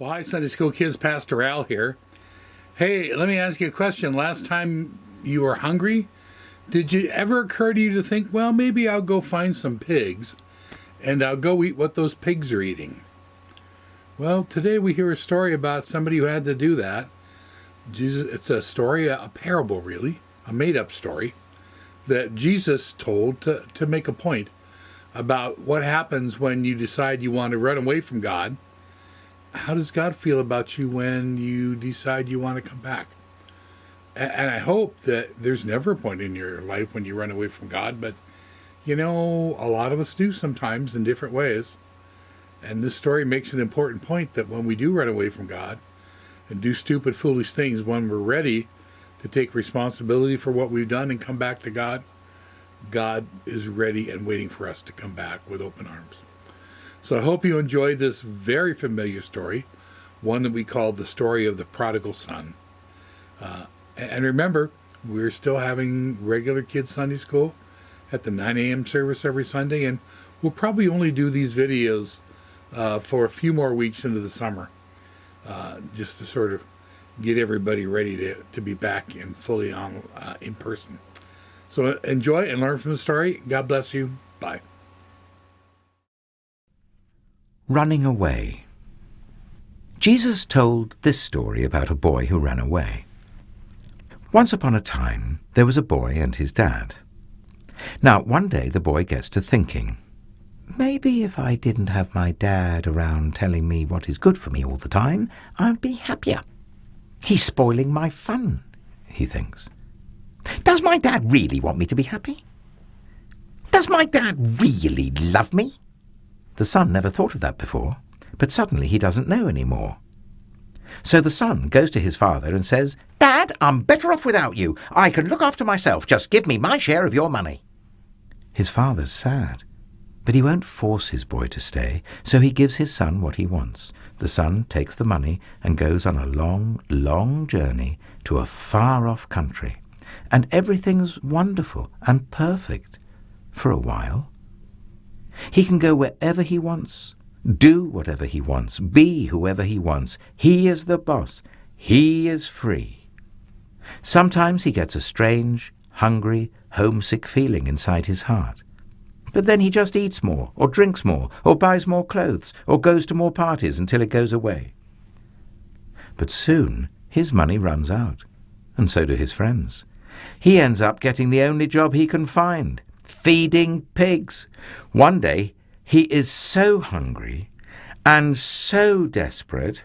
Well, hi, Sunday School kids. Pastor Al here. Hey, let me ask you a question. Last time you were hungry, did it ever occur to you to think, well, maybe I'll go find some pigs and I'll go eat what those pigs are eating? Well, today we hear a story about somebody who had to do that. It's a story, a parable really, a made-up story that Jesus told to make a point about what happens when you decide you want to run away from God. How does God feel about you when you decide you want to come back? And I hope that there's never a point in your life when you run away from God, but a lot of us do sometimes in different ways. And this story makes an important point that when we do run away from God and do stupid, foolish things, when we're ready to take responsibility for what we've done and come back to God, God is ready and waiting for us to come back with open arms. So I hope you enjoyed this very familiar story, one that we call the story of the Prodigal Son. And remember, we're still having regular kids Sunday school at the 9 a.m. service every Sunday, and we'll probably only do these videos for a few more weeks into the summer, just to sort of get everybody ready to be back and fully on in person. So enjoy and learn from the story. God bless you. Bye. Running away. Jesus told this story about a boy who ran away. Once upon a time, there was a boy and his dad. Now, one day the boy gets to thinking, maybe if I didn't have my dad around telling me what is good for me all the time, I'd be happier. He's spoiling my fun, he thinks. Does my dad really want me to be happy? Does my dad really love me? The son never thought of that before, but suddenly he doesn't know any more. So the son goes to his father and says, Dad, I'm better off without you. I can look after myself. Just give me my share of your money. His father's sad, but he won't force his boy to stay, so he gives his son what he wants. The son takes the money and goes on a long, long journey to a far-off country. And everything's wonderful and perfect for a while. He can go wherever he wants, do whatever he wants, be whoever he wants. He is the boss. He is free. Sometimes he gets a strange, hungry, homesick feeling inside his heart. But then he just eats more, or drinks more, or buys more clothes, or goes to more parties until it goes away. But soon his money runs out, and so do his friends. He ends up getting the only job he can find, feeding pigs. One day, he is so hungry and so desperate,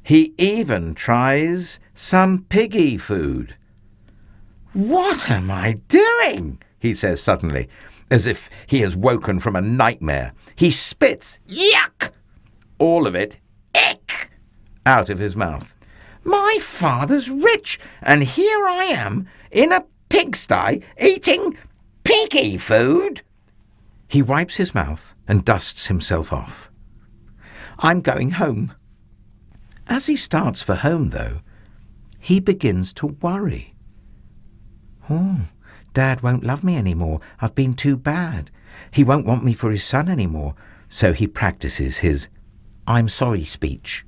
he even tries some piggy food. What am I doing? He says suddenly, as if he has woken from a nightmare. He spits, yuck, all of it, ick, out of his mouth. My father's rich, and here I am in a pigsty eating piggy food. He wipes his mouth and dusts himself off. I'm going home. As he starts for home, though, he begins to worry. Oh, Dad won't love me anymore. I've been too bad. He won't want me for his son anymore. So he practices his I'm sorry speech.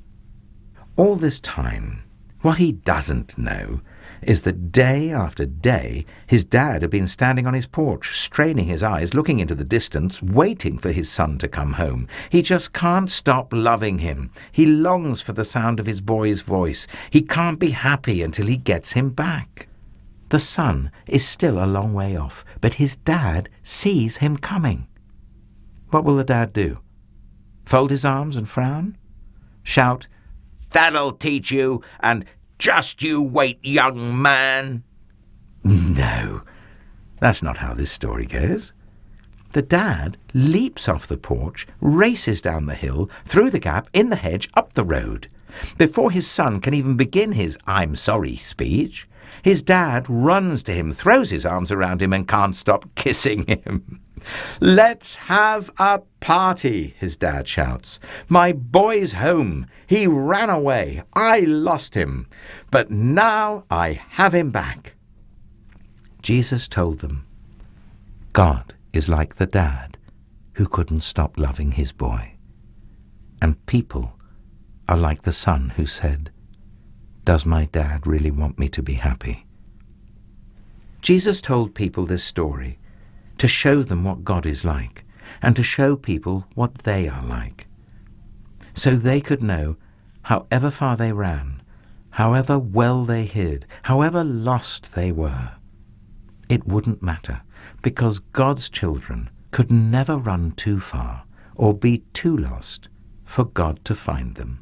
All this time, what he doesn't know is that day after day, his dad had been standing on his porch, straining his eyes, looking into the distance, waiting for his son to come home. He just can't stop loving him. He longs for the sound of his boy's voice. He can't be happy until he gets him back. The son is still a long way off, but his dad sees him coming. What will the dad do? Fold his arms and frown? Shout, "That'll teach you," and "Just you wait, young man"? No, that's not how this story goes. The dad leaps off the porch, races down the hill, through the gap, in the hedge, up the road. Before his son can even begin his I'm sorry speech, his dad runs to him, throws his arms around him, and can't stop kissing him. "Let's have a party," his dad shouts. "My boy's home. He ran away. I lost him. But now I have him back." Jesus told them, God is like the dad who couldn't stop loving his boy. And people are like the son who said, "Does my dad really want me to be happy?" Jesus told people this story to show them what God is like and to show people what they are like, so they could know however far they ran, however well they hid, however lost they were, it wouldn't matter, because God's children could never run too far or be too lost for God to find them.